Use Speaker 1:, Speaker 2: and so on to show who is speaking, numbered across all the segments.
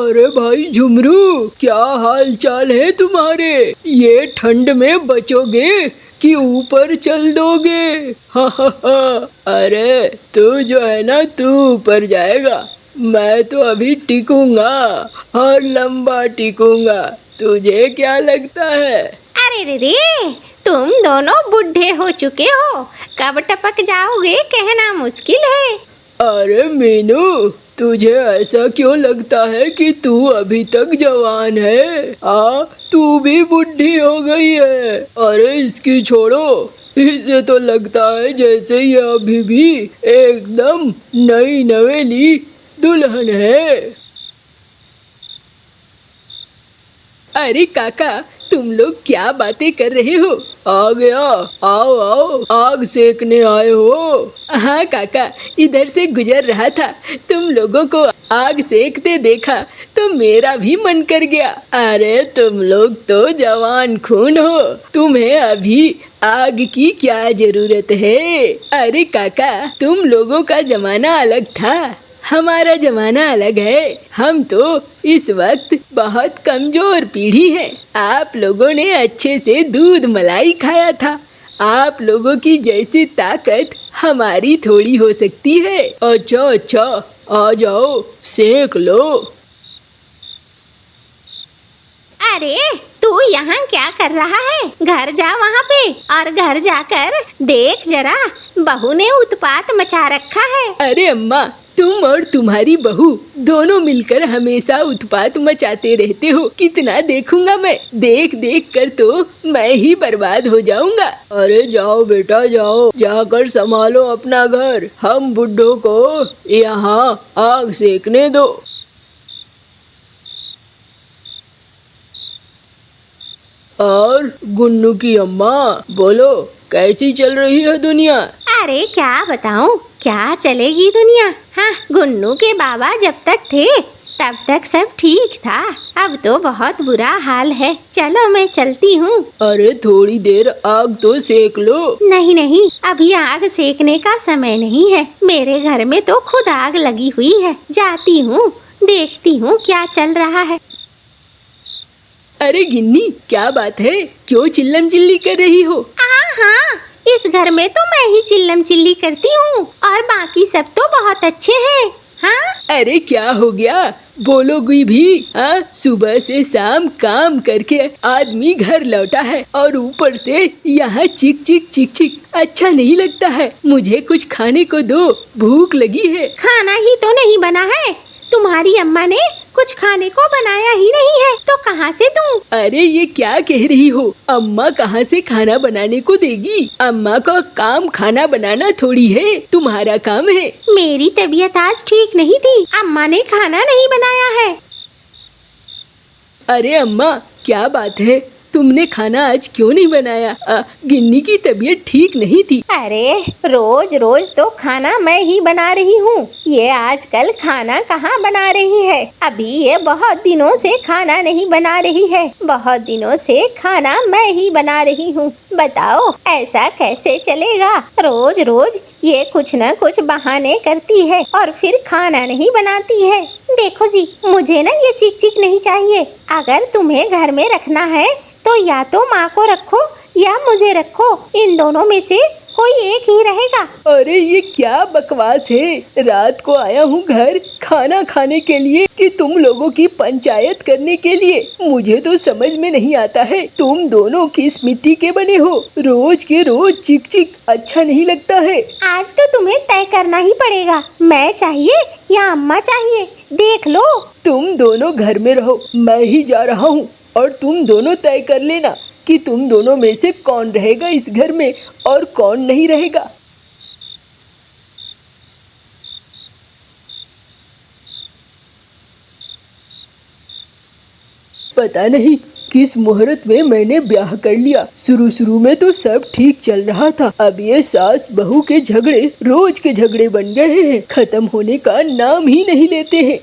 Speaker 1: अरे भाई झुमरू, क्या हाल चाल है तुम्हारे? ये ठंड में बचोगे कि ऊपर चल दोगे? हा हा हा। अरे तू जो है ना, तू ऊपर जाएगा, मैं तो अभी टिकूंगा और लंबा टिकूंगा। तुझे क्या लगता है?
Speaker 2: अरे रे रे, तुम दोनों बुढ़े हो चुके हो, कब टपक जाओगे कहना मुश्किल है।
Speaker 1: अरे मीनू, तुझे ऐसा क्यों लगता है कि तू अभी तक जवान है? तू भी बुढ़ी हो गई है। अरे इसकी छोड़ो, इसे तो लगता है जैसे ये अभी भी एकदम नई नवेली दुल्हन है। अरे काका, तुम लोग क्या बातें कर रहे हो? आ गया, आओ आओ, आग सेकने आए हो? हाँ काका, इधर से गुजर रहा था, तुम लोगों को आग सेकते देखा तो मेरा भी मन कर गया। अरे तुम लोग तो जवान खून हो, तुम्हें अभी आग की क्या जरूरत है? अरे काका, तुम लोगों का जमाना अलग था, हमारा जमाना अलग है। हम तो इस वक्त बहुत कमजोर पीढ़ी है। आप लोगों ने अच्छे से दूध मलाई खाया था। आप लोगों की जैसी ताकत हमारी थोड़ी हो सकती है। अच्छा अच्छा, आ जाओ, सेक लो।
Speaker 2: अरे तू यहाँ क्या कर रहा है? घर जा वहाँ पे और घर जाकर देख जरा, बहू ने उत्पात मचा रखा है।
Speaker 1: अरे अम्मा, तुम और तुम्हारी बहू दोनों मिलकर हमेशा उत्पात मचाते रहते हो। कितना देखूंगा मैं, देख देख कर तो मैं ही बर्बाद हो जाऊंगा। अरे जाओ बेटा जाओ, जाकर संभालो अपना घर, हम बुड्ढों को यहाँ आग सेकने दो। और गुन्नू की अम्मा, बोलो कैसी चल रही है दुनिया?
Speaker 2: अरे क्या बताऊं, क्या चलेगी दुनिया। हाँ, गुन्नू के बाबा जब तक थे तब तक सब ठीक था, अब तो बहुत बुरा हाल है। चलो मैं चलती हूँ।
Speaker 1: अरे थोड़ी देर आग तो सेक लो।
Speaker 2: नहीं नहीं, अभी आग सेकने का समय नहीं है, मेरे घर में तो खुद आग लगी हुई है। जाती हूँ, देखती हूँ क्या चल रहा है।
Speaker 1: अरे गिन्नी, क्या बात है, क्यों चिल्लम चिल्ली कर रही हो?
Speaker 2: हाँ, इस घर में तो मैं ही चिल्लम चिल्ली करती हूँ और बाकी सब तो बहुत अच्छे हैं। हाँ?
Speaker 1: अरे क्या हो गया, बोलोगी भी? सुबह से शाम काम करके आदमी घर लौटा है और ऊपर से यहाँ चिक चिक चिक चिक, अच्छा नहीं लगता है। मुझे कुछ खाने को दो, भूख लगी है।
Speaker 2: खाना ही तो नहीं बना है, तुम्हारी अम्मा ने कुछ खाने को बनाया ही नहीं है, तो कहाँ से दूँ?
Speaker 1: अरे ये क्या कह रही हो, अम्मा कहाँ से खाना बनाने को देगी? अम्मा का काम खाना बनाना थोड़ी है, तुम्हारा काम है।
Speaker 2: मेरी तबीयत आज ठीक नहीं थी, अम्मा ने खाना नहीं बनाया है।
Speaker 1: अरे अम्मा, क्या बात है, तुमने खाना आज क्यों नहीं बनाया? गिन्नी की तबीयत ठीक नहीं थी।
Speaker 2: अरे रोज रोज तो खाना मैं ही बना रही हूँ, ये आजकल खाना कहाँ बना रही है। अभी ये बहुत दिनों से खाना नहीं बना रही है, बहुत दिनों से खाना मैं ही बना रही हूँ। बताओ ऐसा कैसे चलेगा? रोज रोज ये कुछ न कुछ बहाने करती है और फिर खाना नहीं बनाती है। देखो जी, मुझे ना ये चिक चिक नहीं चाहिए। अगर तुम्हें घर में रखना है तो या तो माँ को रखो या मुझे रखो, इन दोनों में से कोई एक ही रहेगा।
Speaker 1: अरे ये क्या बकवास है, रात को आया हूँ घर खाना खाने के लिए कि तुम लोगों की पंचायत करने के लिए? मुझे तो समझ में नहीं आता है, तुम दोनों किस मिट्टी के बने हो? रोज के रोज चिक चिक अच्छा नहीं लगता है।
Speaker 2: आज तो तुम्हें तय करना ही पड़ेगा, मैं चाहिए या अम्मा चाहिए, देख लो।
Speaker 1: तुम दोनों घर में रहो, मैं ही जा रहा हूँ और तुम दोनों तय कर लेना कि तुम दोनों में से कौन रहेगा इस घर में और कौन नहीं रहेगा। पता नहीं किस मुहूर्त में मैंने ब्याह कर लिया। शुरू में तो सब ठीक चल रहा था, अब ये सास बहू के झगड़े रोज के झगड़े बन गए हैं, खत्म होने का नाम ही नहीं लेते हैं।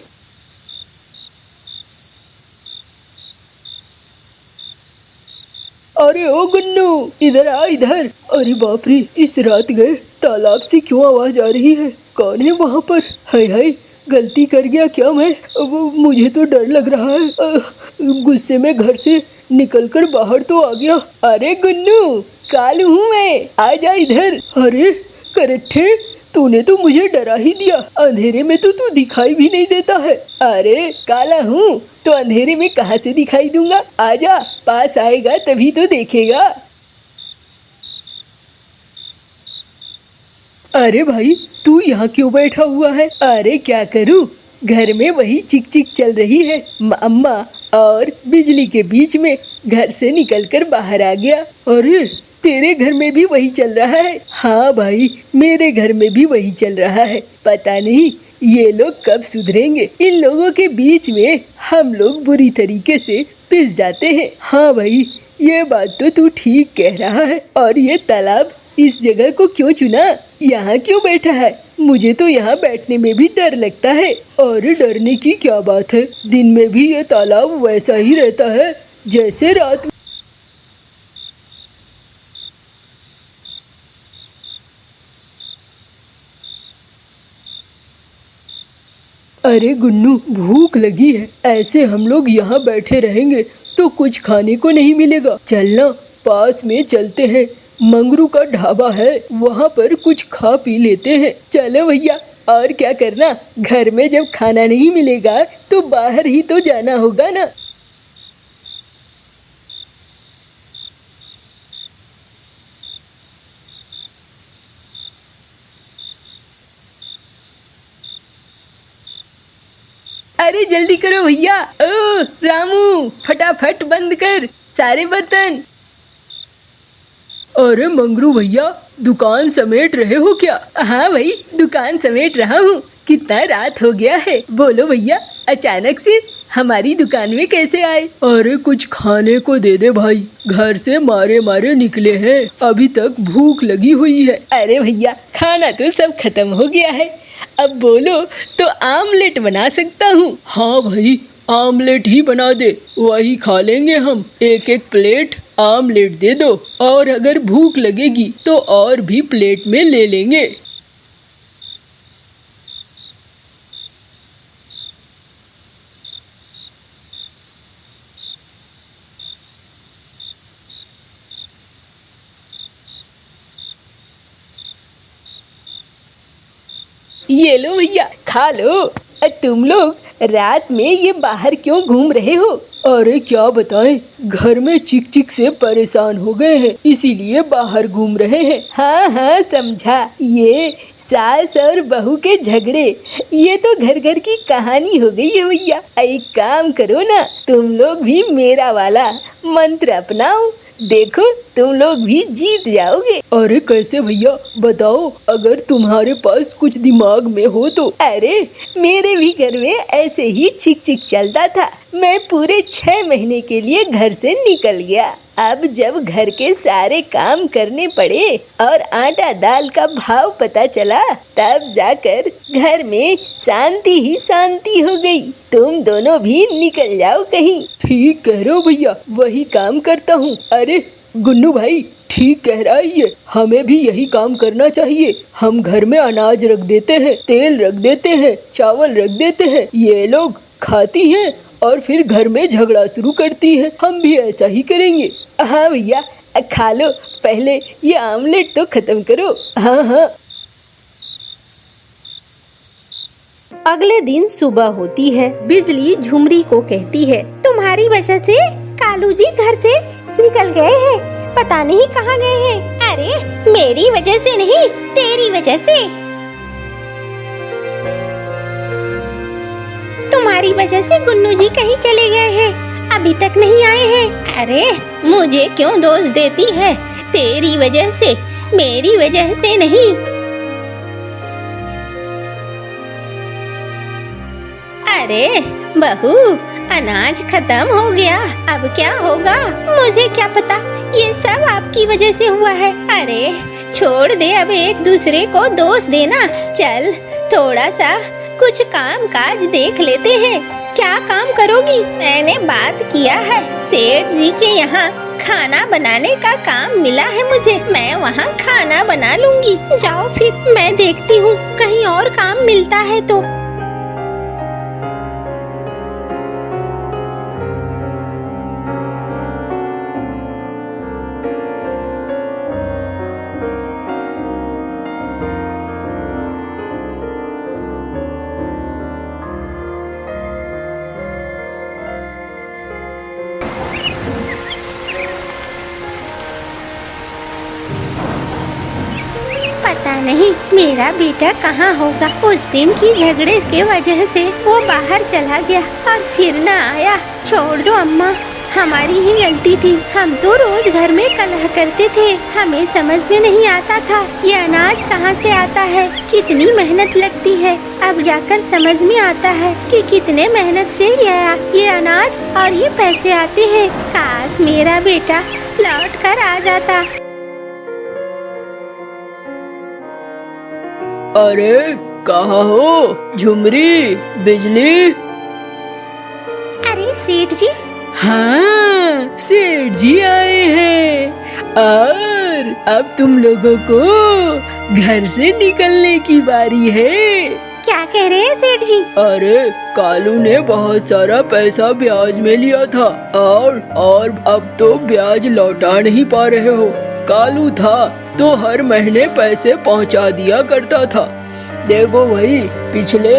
Speaker 1: अरे ओ गुन्नू, इधर आ इधर। अरे बाप रे, इस रात गए तालाब से क्यों आवाज आ रही है? कौन है वहाँ पर? हाय हाय, गलती कर गया क्या मैं? मुझे तो डर लग रहा है। गुस्से में घर से निकलकर बाहर तो आ गया। अरे गुन्नू, कालू हूँ मैं, आ जा इधर। अरे करट्ठे, तूने तो मुझे डरा ही दिया। अंधेरे में तो तू दिखाई भी नहीं देता है। अरे काला हूँ तो अंधेरे में कहाँ से दिखाई दूंगा? आजा, पास आएगा तभी तो देखेगा। अरे भाई, तू यहाँ क्यों बैठा हुआ है? अरे क्या करूँ, घर में वही चिक चिक चल रही है। अम्मा और बिजली के बीच में घर से निकलकर बाहर आ गया। अरे तेरे घर में भी वही चल रहा है? हाँ भाई, मेरे घर में भी वही चल रहा है। पता नहीं ये लोग कब सुधरेंगे। इन लोगों के बीच में हम लोग बुरी तरीके से पिस जाते हैं। हाँ भाई, ये बात तो तू ठीक कह रहा है। और ये तालाब इस जगह को क्यों चुना? यहाँ क्यों बैठा है? मुझे तो यहाँ बैठने में भी डर लगता है। और डरने की क्या बात है, दिन में भी ये तालाब वैसा ही रहता है जैसे रात में। अरे गुन्नू, भूख लगी है। ऐसे हम लोग यहाँ बैठे रहेंगे तो कुछ खाने को नहीं मिलेगा। चलना, पास में चलते हैं, मंगरू का ढाबा है, वहाँ पर कुछ खा पी लेते हैं। चलो भैया, और क्या करना, घर में जब खाना नहीं मिलेगा तो बाहर ही तो जाना होगा ना। अरे जल्दी करो भैया। ओ रामू, फटाफट बंद कर सारे बर्तन। अरे मंगरू भैया, दुकान समेट रहे हो क्या? हाँ भाई, दुकान समेट रहा हूँ। कितना रात हो गया है। बोलो भैया, अचानक से हमारी दुकान में कैसे आए? अरे कुछ खाने को दे दे भाई, घर से मारे मारे निकले हैं, अभी तक भूख लगी हुई है। अरे भैया, खाना तो सब खत्म हो गया है, अब बोलो तो आमलेट बना सकता हूँ। हाँ भाई, आमलेट ही बना दे, वही खा लेंगे हम। एक एक प्लेट आमलेट दे दो, और अगर भूख लगेगी तो और भी प्लेट में ले लेंगे। ये लो भैया, खा लो। तुम लोग रात में ये बाहर क्यों घूम रहे हो? अरे क्या बताएं, घर में चिक चिक से परेशान हो गए हैं, इसीलिए बाहर घूम रहे हैं। हाँ हाँ समझा, ये सास और बहू के झगड़े, ये तो घर घर की कहानी हो गई है भैया। एक काम करो ना, तुम लोग भी मेरा वाला मंत्र अपनाओ, देखो तुम लोग भी जीत जाओगे। अरे कैसे भैया, बताओ, अगर तुम्हारे पास कुछ दिमाग में हो तो। अरे मेरे भी घर में ऐसे ही चिक चिक चलता था, मैं पूरे 6 महीने के लिए घर से निकल गया। अब जब घर के सारे काम करने पड़े और आटा दाल का भाव पता चला, तब जाकर घर में शांति ही शांति हो गई। तुम दोनों भी निकल जाओ कहीं। ठीक कह रहे हो भैया, वही काम करता हूँ। अरे गुन्नू भाई, ठीक कह रहा है ये, हमें भी यही काम करना चाहिए। हम घर में अनाज रख देते हैं, तेल रख देते हैं, चावल रख देते हैं, ये लोग खाती हैं और फिर घर में झगड़ा शुरू करती है। हम भी ऐसा ही करेंगे। हाँ भैया, खा लो, पहले ये आमलेट तो खत्म करो। हाँ हाँ।
Speaker 2: अगले दिन सुबह होती है। बिजली झुमरी को कहती है, तुम्हारी वजह से कालू जी घर से निकल गए हैं, पता नहीं कहाँ गए हैं। अरे मेरी वजह से नहीं, तेरी वजह से, तुम्हारी वजह से गुन्नू जी कहीं चले गए हैं, अभी तक नहीं आए हैं। अरे मुझे क्यों दोष देती है? तेरी वजह से, मेरी वजह से नहीं। अरे बहू, अनाज खत्म हो गया, अब क्या होगा? मुझे क्या पता, ये सब आपकी वजह से हुआ है। अरे छोड़ दे अब एक दूसरे को दोष देना, चल थोड़ा सा कुछ काम काज देख लेते हैं। क्या काम करोगी? मैंने बात किया है, सेठ जी के यहाँ खाना बनाने का काम मिला है मुझे, मैं वहाँ खाना बना लूंगी। जाओ फिर, मैं देखती हूँ कहीं और काम मिलता है तो। पता नहीं मेरा बेटा कहाँ होगा। उस दिन की झगड़े के वजह से वो बाहर चला गया और फिर न आया। छोड़ दो अम्मा, हमारी ही गलती थी। हम तो रोज घर में कलह करते थे। हमें समझ में नहीं आता था ये अनाज कहाँ से आता है, कितनी मेहनत लगती है। अब जाकर समझ में आता है कि कितने मेहनत से ये अनाज और ये पैसे आते हैं। काश मेरा बेटा लौट कर आ जाता।
Speaker 1: अरे कहाँ हो झुमरी, बिजली?
Speaker 2: अरे सेठ जी।
Speaker 1: हाँ, सेठ जी आए हैं और अब तुम लोगों को घर से निकलने की बारी है।
Speaker 2: क्या कह रहे हैं सेठ जी?
Speaker 1: अरे कालू ने बहुत सारा पैसा ब्याज में लिया था और अब तो ब्याज लौटा नहीं पा रहे हो। कालू था तो हर महीने पैसे पहुंचा दिया करता था। देखो भाई, पिछले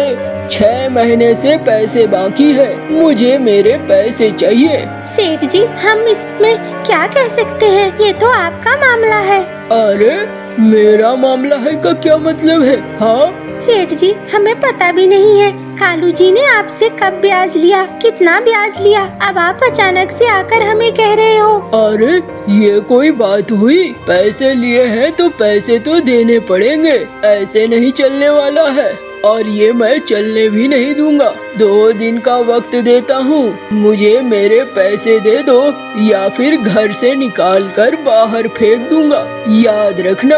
Speaker 1: 6 महीने से पैसे बाकी है। मुझे मेरे पैसे चाहिए।
Speaker 2: सेठ जी, हम इसमें क्या कह सकते हैं, ये तो आपका मामला है।
Speaker 1: अरे मेरा मामला है का क्या मतलब है? हाँ
Speaker 2: सेठ जी, हमें पता भी नहीं है कालू जी ने आपसे कब ब्याज लिया, कितना ब्याज लिया। अब आप अचानक से आकर हमें कह रहे हो।
Speaker 1: अरे ये कोई बात हुई? पैसे लिए हैं तो पैसे तो देने पड़ेंगे, ऐसे नहीं चलने वाला है। और ये मैं चलने भी नहीं दूंगा। 2 दिन का वक्त देता हूँ, मुझे मेरे पैसे दे दो या फिर घर से निकाल कर बाहर फेंक दूंगा, याद रखना।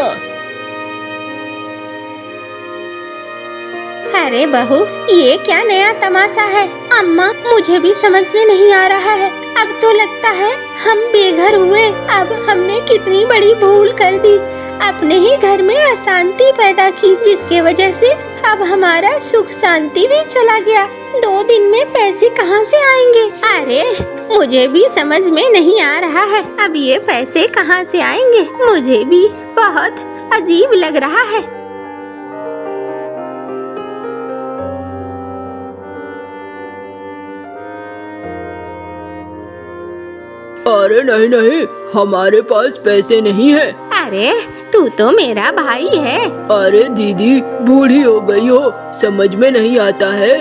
Speaker 2: अरे बहू, ये क्या नया तमाशा है? अम्मा, मुझे भी समझ में नहीं आ रहा है। अब तो लगता है हम बेघर हुए। अब हमने कितनी बड़ी भूल कर दी, अपने ही घर में अशांति पैदा की, जिसके वजह से अब हमारा सुख शांति भी चला गया। 2 दिन में पैसे कहाँ से आएंगे? अरे मुझे भी समझ में नहीं आ रहा है, अब ये पैसे कहाँ से आएंगे? मुझे भी बहुत अजीब लग रहा है।
Speaker 1: अरे नहीं नहीं, हमारे पास पैसे नहीं है।
Speaker 2: अरे तू तो मेरा भाई है।
Speaker 1: अरे दीदी, बूढ़ी हो गई हो, समझ में नहीं आता है।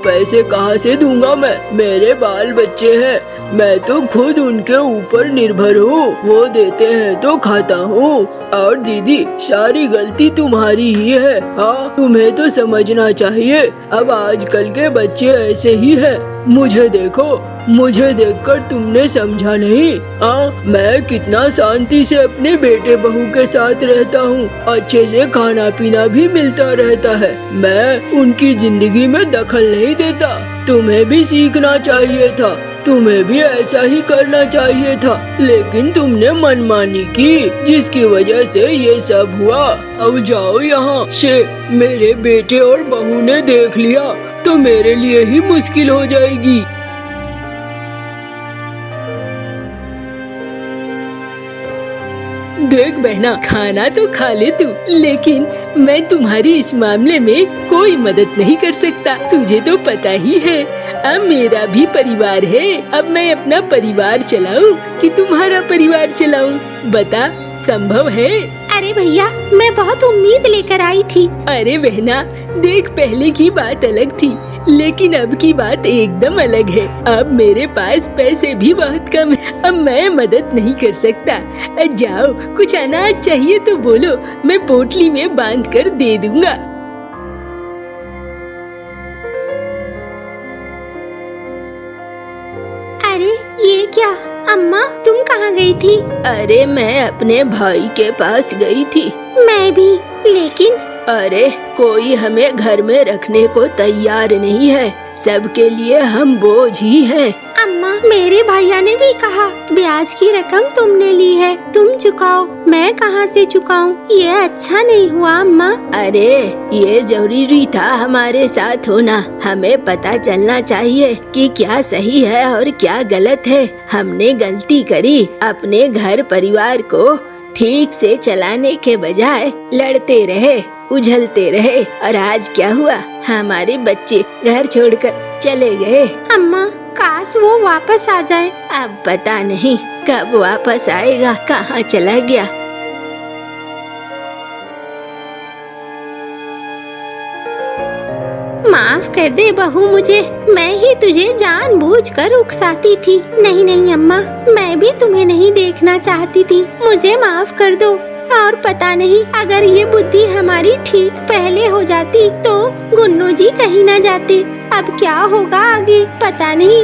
Speaker 1: पैसे कहाँ से दूंगा मैं? मेरे बाल बच्चे हैं, मैं तो खुद उनके ऊपर निर्भर हूँ। वो देते हैं तो खाता हूँ। और दीदी, सारी गलती तुम्हारी ही है। हाँ, तुम्हें तो समझना चाहिए। अब आजकल के बच्चे ऐसे ही हैं। मुझे देखो, मुझे देखकर तुमने समझा नहीं। मैं कितना शांति से अपने बेटे बहू के साथ रहता हूँ, अच्छे से खाना पीना भी मिलता रहता है। मैं उनकी जिंदगी में दखल नहीं देता। तुम्हें भी सीखना चाहिए था, तुम्हें भी ऐसा ही करना चाहिए था, लेकिन तुमने मनमानी की, जिसकी वजह से ये सब हुआ। अब जाओ यहाँ से। मेरे बेटे और बहू ने देख लिया तो मेरे लिए ही मुश्किल हो जाएगी। देख बहना, खाना तो खा ले तू, लेकिन मैं तुम्हारी इस मामले में कोई मदद नहीं कर सकता। तुझे तो पता ही है, अब मेरा भी परिवार है। अब मैं अपना परिवार चलाऊं कि तुम्हारा परिवार चलाऊं? बता, संभव है?
Speaker 2: अरे भैया, मैं बहुत उम्मीद लेकर आई थी।
Speaker 1: अरे बहना देख, पहले की बात अलग थी, लेकिन अब की बात एकदम अलग है। अब मेरे पास पैसे भी बहुत कम है, अब मैं मदद नहीं कर सकता। जाओ, कुछ अनाज चाहिए तो बोलो, मैं पोटली में बांध कर दे दूंगा।
Speaker 2: अरे ये क्या? अम्मा, तुम कहाँ गई थी?
Speaker 1: अरे मैं अपने भाई के पास गई थी।
Speaker 2: मैं भी, लेकिन
Speaker 1: अरे कोई हमें घर में रखने को तैयार नहीं है, सबके लिए हम बोझ ही हैं।
Speaker 2: अम्मा, मेरे भैया ने भी कहा ब्याज की रकम तुमने ली है, तुम चुकाओ। मैं कहाँ से चुकाऊं? ये अच्छा नहीं हुआ अम्मा।
Speaker 1: अरे ये जरूरी था हमारे साथ होना। हमें पता चलना चाहिए कि क्या सही है और क्या गलत है। हमने गलती करी, अपने घर परिवार को ठीक से चलाने के बजाय लड़ते रहे, उछलते रहे, और आज क्या हुआ? हमारे बच्चे घर छोड़कर चले गए।
Speaker 2: अम्मा, काश वो वापस आ जाए।
Speaker 1: अब पता नहीं कब वापस आएगा, कहाँ चला गया।
Speaker 2: माफ कर दे बहू मुझे, मैं ही तुझे जानबूझकर उकसाती थी। नहीं नहीं अम्मा, मैं भी तुम्हें नहीं देखना चाहती थी, मुझे माफ कर दो। और पता नहीं, अगर ये बुद्धि हमारी ठीक पहले हो जाती तो गुन्नू जी कहीं न जाते। अब क्या होगा आगे पता नहीं।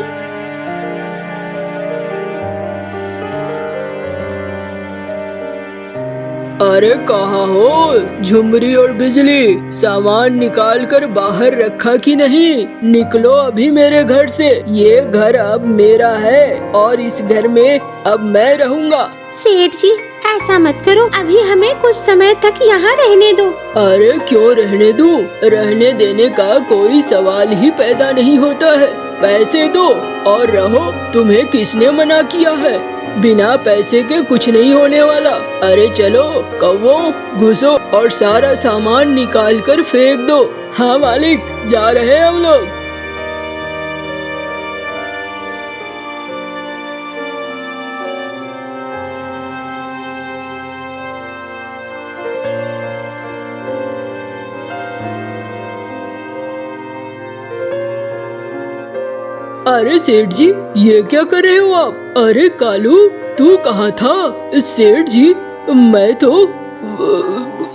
Speaker 1: अरे कहाँ हो झुमरी और बिजली, सामान निकाल कर बाहर रखा कि नहीं? निकलो अभी मेरे घर से, ये घर अब मेरा है और इस घर में अब मैं रहूँगा।
Speaker 2: सेठ जी ऐसा मत करो, अभी हमें कुछ समय तक यहाँ रहने दो।
Speaker 1: अरे क्यों रहने दूं? रहने देने का कोई सवाल ही पैदा नहीं होता है। पैसे दो और रहो, तुम्हें किसने मना किया है? बिना पैसे के कुछ नहीं होने वाला। अरे चलो कौवो, घुसो और सारा सामान निकाल कर फेंक दो। हाँ मालिक, जा रहे हैं हम लोग। अरे सेठ जी, ये क्या कर रहे हो आप? अरे कालू, तू कहाँ था? सेठ जी, मैं तो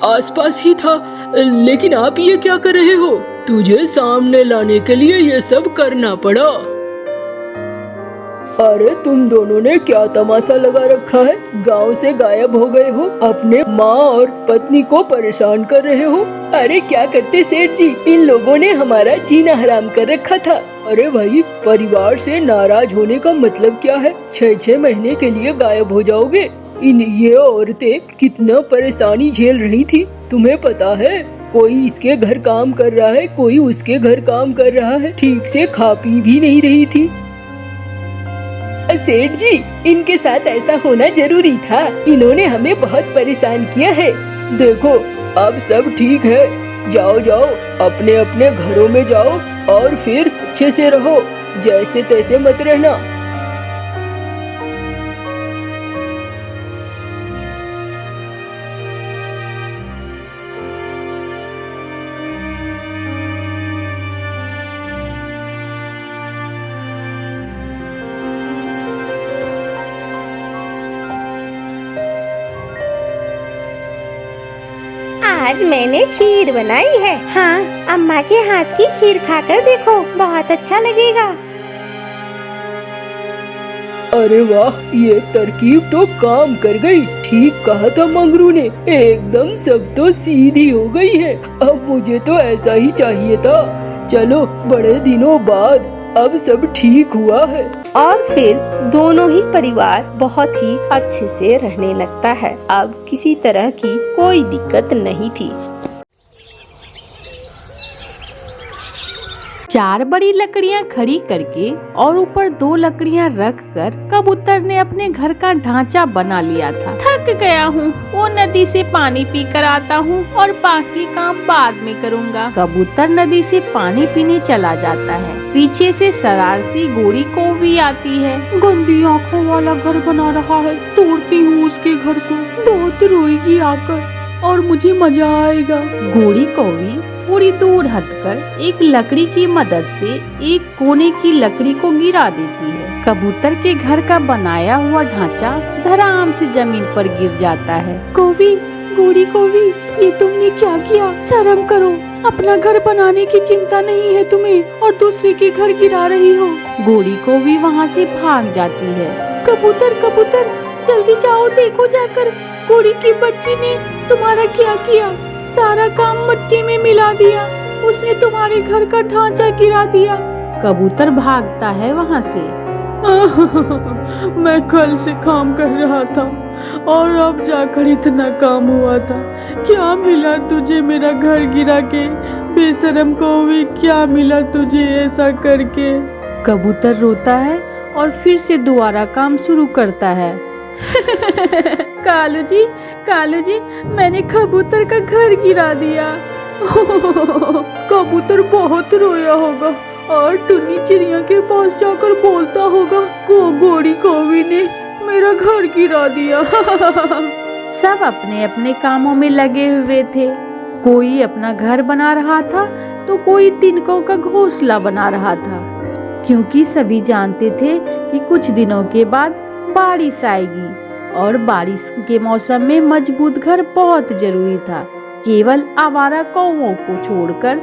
Speaker 1: आसपास ही था, लेकिन आप ये क्या कर रहे हो? तुझे सामने लाने के लिए ये सब करना पड़ा। अरे तुम दोनों ने क्या तमाशा लगा रखा है? गांव से गायब हो गए हो, अपने माँ और पत्नी को परेशान कर रहे हो। अरे क्या करते सेठ जी, इन लोगों ने हमारा जीना हराम कर रखा था। अरे भाई, परिवार से नाराज होने का मतलब क्या है? 6-6 महीने के लिए गायब हो जाओगे? ये औरतें कितना परेशानी झेल रही थी, तुम्हें पता है? कोई इसके घर काम कर रहा है, कोई उसके घर काम कर रहा है, ठीक से खा पी भी नहीं रही थी। सेठ जी, इनके साथ ऐसा होना जरूरी था, इन्होंने हमें बहुत परेशान किया है। देखो अब सब ठीक है, जाओ जाओ अपने अपने घरों में जाओ और फिर अच्छे से रहो, जैसे तैसे मत रहना।
Speaker 2: आज मैंने खीर बनाई है। हाँ, अम्मा के हाथ की खीर खाकर देखो, बहुत अच्छा लगेगा।
Speaker 1: अरे वाह, ये तरकीब तो काम कर गई। ठीक कहा था मंगरू ने, एकदम सब तो सीधी हो गई है। अब मुझे तो ऐसा ही चाहिए था। चलो, बड़े दिनों बाद अब सब ठीक हुआ है।
Speaker 2: और फिर दोनों ही परिवार बहुत ही अच्छे से रहने लगता है। अब किसी तरह की कोई दिक्कत नहीं थी।
Speaker 3: 4 बड़ी लकड़ियां खड़ी करके और ऊपर 2 लकड़ियां रखकर कबूतर ने अपने घर का ढांचा बना लिया था। थक गया हूँ, वो नदी से पानी पी कर आता हूँ और बाकी काम बाद में करूँगा। कबूतर नदी से पानी पीने चला जाता है। पीछे से शरारती गोरी को भी आती है।
Speaker 4: गंदी आँखों वाला घर बना रहा है, तोड़ती हूँ उसके घर को, बहुत रोएगी आकर और मुझे मजा आएगा।
Speaker 3: गोरी कौवी थोड़ी दूर हटकर एक लकड़ी की मदद से एक कोने की लकड़ी को गिरा देती है। कबूतर के घर का बनाया हुआ ढांचा धड़ाम से जमीन पर गिर जाता है।
Speaker 4: कौवी, गोरी कौवी, ये तुमने क्या किया? शर्म करो, अपना घर बनाने की चिंता नहीं है तुम्हें और दूसरे के घर गिरा रही हो।
Speaker 3: गोरी कौवी वहाँ से भाग जाती है।
Speaker 4: कबूतर कबूतर, जल्दी जाओ, देखो जाकर गोरी की बच्ची ने तुम्हारा क्या किया। सारा काम मिट्टी में मिला दिया, उसने तुम्हारे घर का ढांचा गिरा दिया।
Speaker 3: कबूतर भागता है वहाँ से।
Speaker 4: मैं कल से काम कर रहा था और अब जाकर इतना काम हुआ था। क्या मिला तुझे मेरा घर गिरा के? बेशरम कौवी, क्या मिला तुझे ऐसा करके?
Speaker 3: कबूतर रोता है और फिर से दोबारा काम शुरू करता है।
Speaker 4: कालू जी, मैंने कबूतर का घर गिरा दिया। कबूतर बहुत रोया होगा और टुन्नी चिड़िया के पास जाकर बोलता होगा, गोरी कौवी ने मेरा घर गिरा दिया।
Speaker 3: सब अपने अपने कामों में लगे हुए थे। कोई अपना घर बना रहा था तो कोई तिनकों का घोंसला बना रहा था, क्योंकि सभी जानते थे कि कुछ दिनों के बाद बारिश आएगी और बारिश के मौसम में मजबूत घर बहुत जरूरी था। केवल आवारा कौवों को छोड़कर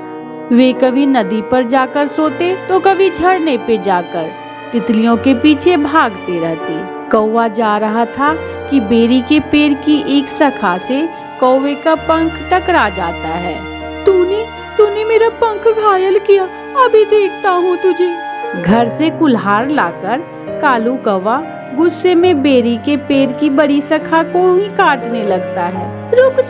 Speaker 3: वे कभी नदी पर जाकर सोते तो कभी झरने पे जाकर तितलियों के पीछे भागते रहते। कौवा जा रहा था कि बेरी के पेड़ की एक शाखा से कौवे का पंख टकरा जाता है।
Speaker 4: तूने मेरा पंख घायल किया, अभी देखता हूँ तुझे।
Speaker 3: घर से कुल्हाड़ लाकर कालू कौवा गुस्से में बेरी के पेड़ की बड़ी शाखा को ही काटने लगता है।
Speaker 4: रुक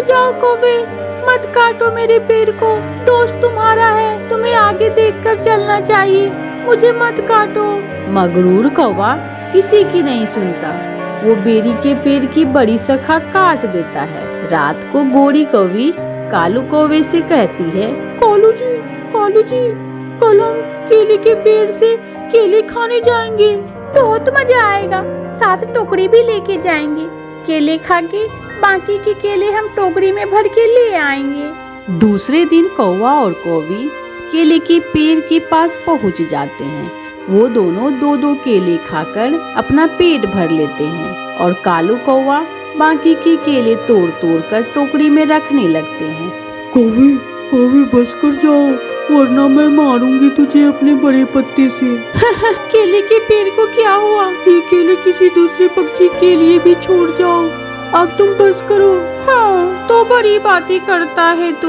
Speaker 4: जाओ कौवे, मत काटो मेरे पेड़ को। दोस्त तुम्हारा है, तुम्हें आगे देखकर चलना चाहिए, मुझे मत काटो।
Speaker 3: मगरूर कौवा किसी की नहीं सुनता, वो बेरी के पेड़ की बड़ी शाखा काट देता है। रात को गोरी कौवी कालू कौवे से कहती है,
Speaker 4: कालू जी, कल हम केले के पेड़ से केले खाने जाएंगे।
Speaker 2: बहुत मजा आएगा, साथ टोकरी भी लेके जाएंगे। केले खा के बाकी के केले हम टोकरी में भर के ले आएंगे।
Speaker 3: दूसरे दिन कौवा और कौवी केले के पेड़ के पास पहुंच जाते हैं। वो दोनों दो दो केले खाकर अपना पेट भर लेते हैं और कालू कौवा बाकी के केले तोड़ तोड़ कर टोकरी में रखने लगते हैं।
Speaker 4: कौवे बस कर जाओ, वरना मैं मारूंगी तुझे अपने बड़े पत्ते से। केले के पेड़ को क्या हुआ? ये केले किसी दूसरे पक्षी के लिए भी छोड़ जाओ, अब तुम बस करो।
Speaker 2: हाँ, तो बड़ी बातें करता है तू।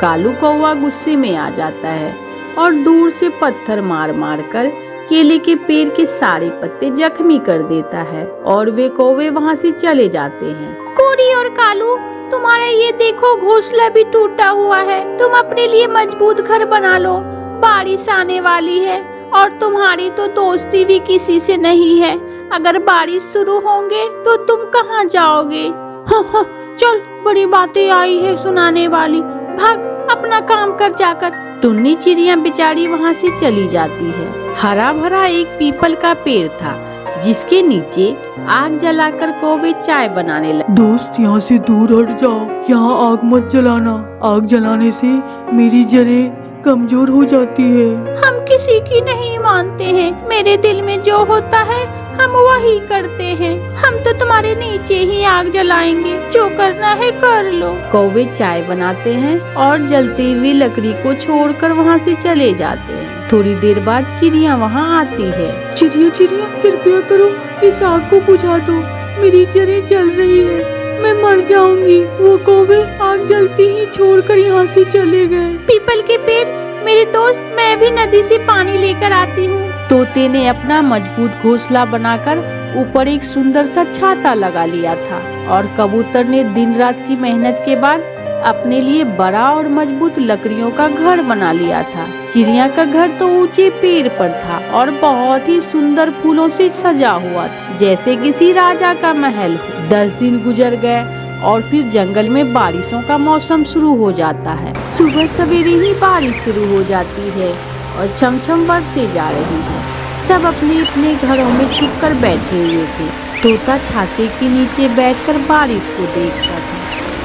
Speaker 3: कालू कौवा गुस्से में आ जाता है और दूर से पत्थर मार मार कर केले के पेड़ के सारे पत्ते जख्मी कर देता है और वे कौवे वहाँ से चले जाते हैं।
Speaker 2: गोरी और कालू, तुम्हारा ये देखो घोंसला भी टूटा हुआ है। तुम अपने लिए मजबूत घर बना लो, बारिश आने वाली है और तुम्हारी तो दोस्ती भी किसी से नहीं है। अगर बारिश शुरू होंगे तो तुम कहाँ जाओगे?
Speaker 4: हाँ, चल, बड़ी बातें आई है सुनाने वाली, भाग अपना काम कर जाकर।
Speaker 3: टुन्नी चिड़िया बेचारी वहाँ से चली जाती है। हरा भरा एक पीपल का पेड़ था जिसके नीचे आग जलाकर कौवे चाय बनाने लगे।
Speaker 4: दोस्त, यहाँ से दूर हट जाओ, यहाँ आग मत जलाना। आग जलाने से मेरी जड़ें कमजोर हो जाती है।
Speaker 2: हम किसी की नहीं मानते हैं, मेरे दिल में जो होता है हम वही करते हैं। हम तो तुम्हारे नीचे ही आग जलाएंगे, जो करना है कर लो।
Speaker 3: कौवे चाय बनाते हैं और जलती हुई लकड़ी को छोड़कर वहाँ से चले जाते हैं। थोड़ी देर बाद चिड़िया वहाँ आती है।
Speaker 4: चिड़िया, कृपया करो, इस आग को बुझा दो, मेरी जड़ें जल रही है, मैं मर जाऊंगी। वो कौवे आग जलती ही छोड़कर यहाँ से चले गए।
Speaker 2: पीपल के पेड़, मेरे दोस्त, मैं भी नदी से पानी लेकर आती हूँ।
Speaker 3: तोते ने अपना मजबूत घोंसला बनाकर ऊपर एक सुंदर सा छाता लगा लिया था और कबूतर ने दिन रात की मेहनत के बाद अपने लिए बड़ा और मजबूत लकड़ियों का घर बना लिया था। चिड़िया का घर तो ऊंचे पेड़ पर था और बहुत ही सुंदर फूलों से सजा हुआ था, जैसे किसी राजा का महल हो। 10 दिन गुजर गए और फिर जंगल में बारिशों का मौसम शुरू हो जाता है। सुबह सवेरे ही बारिश शुरू हो जाती है और छमछम बरसे जा रही है। सब अपने अपने घरों में छुपकर बैठे हुए थे। तोता छाते के नीचे बैठकर बारिश को देखता था,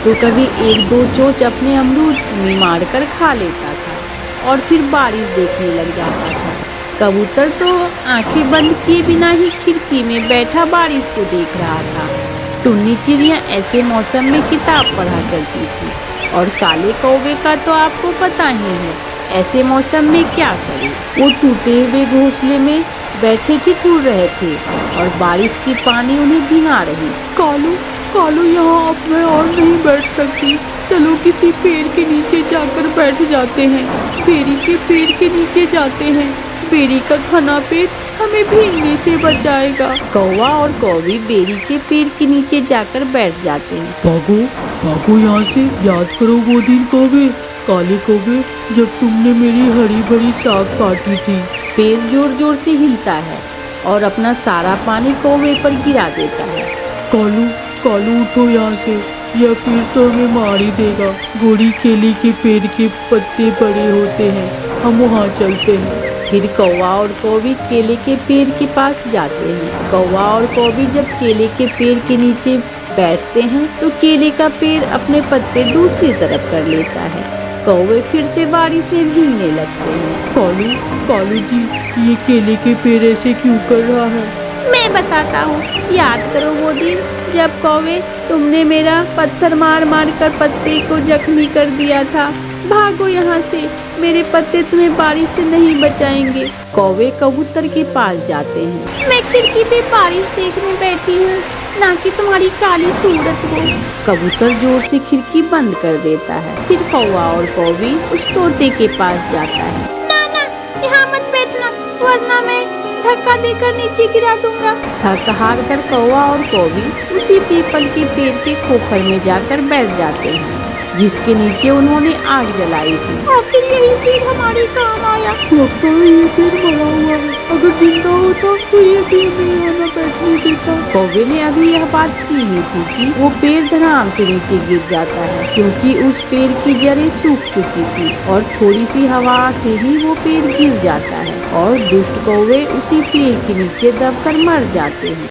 Speaker 3: तो कभी 1-2 चोंच अपने अमरूद में मारकर खा लेता था और फिर बारिश देखने लग जाता था। कबूतर तो आंखें बंद किए बिना ही खिड़की में बैठा बारिश को देख रहा था। टुन्नी चिड़िया ऐसे मौसम में किताब पढ़ा करती थी और काले कौवे का तो आपको पता ही है, ऐसे मौसम में क्या करे। वो टूटे हुए घोंसले में बैठे ठिठुर रहे थे और बारिश की पानी उन्हें भिगा रही।
Speaker 4: कालू, यहाँ अब मैं और नहीं बैठ सकती, चलो किसी पेड़ के नीचे जाकर बैठ जाते हैं। बेरी के पेड़ के नीचे जाते हैं, बेरी का घना पेड़ हमें भीगने से बचाएगा।
Speaker 3: कौवा और कौवी बेरी के पेड़ के नीचे जाकर बैठ जाते हैं।
Speaker 4: भागो यहाँ से, याद करो वो दिन कौवे, काले कौवे, जब तुमने मेरी हरी भरी साग काटी थी।
Speaker 3: पेड़ जोर जोर से हिलता है और अपना सारा पानी कौवे पर गिरा देता है।
Speaker 4: कालू उठो यहाँ से, यह पेड़ तो हमें मार ही देगा। गोरी केले के पेड़ के पत्ते बड़े होते हैं, हम वहाँ चलते हैं।
Speaker 3: फिर कौवा और कौवी केले के पेड़ के पास जाते हैं। कौवा और कौवी जब केले के पेड़ के नीचे बैठते हैं तो केले का पेड़ अपने पत्ते दूसरी तरफ कर लेता है कौवे फिर से बारिश में भीगने लगते हैं।
Speaker 4: कालू, कालू जी, ये केले के पेड़ ऐसे क्यों कर रहा है?
Speaker 3: मैं बताता हूँ, याद करो वो दिन जब कौवे तुमने मेरा पत्थर मार मार कर पत्ते को जख्मी कर दिया था। भागो यहाँ से, मेरे पत्ते तुम्हें बारिश से नहीं बचाएंगे। कौवे कबूतर के पास जाते हैं। मैं खिड़की पे बारिश देखने बैठी हूँ, ना कि तुम्हारी काली सूरत को। कबूतर जोर से खिड़की बंद कर देता है। फिर कौवा और कौवी उस तोते के पास जाता है। ना, यहाँ मत बैठना, वरना मैं धक्का देकर नीचे गिरा दूंगा। थक हार कर कौवा और कौवी उसी पीपल के पेड़ के खोखर में जाकर बैठ जाते हैं, जिसके नीचे उन्होंने आग जलाई थी। आखिर यही पेड़ हमारे काम आया।
Speaker 4: लगता है ये पेड़ मरा हुआ है, अगर जिंदा होता तो ये पेड़ नहीं आना बैठने देता।
Speaker 3: कौवे ने अभी यह बात की ही थी कि वो पेड़ धड़ाम से नीचे गिर जाता है, क्योंकि उस पेड़ की जड़ें सूख चुकी थी और थोड़ी सी हवा से ही वो पेड़ गिर जाता है और दुष्ट कौवे उसी पेड़ के नीचे दबकर मर जाते हैं।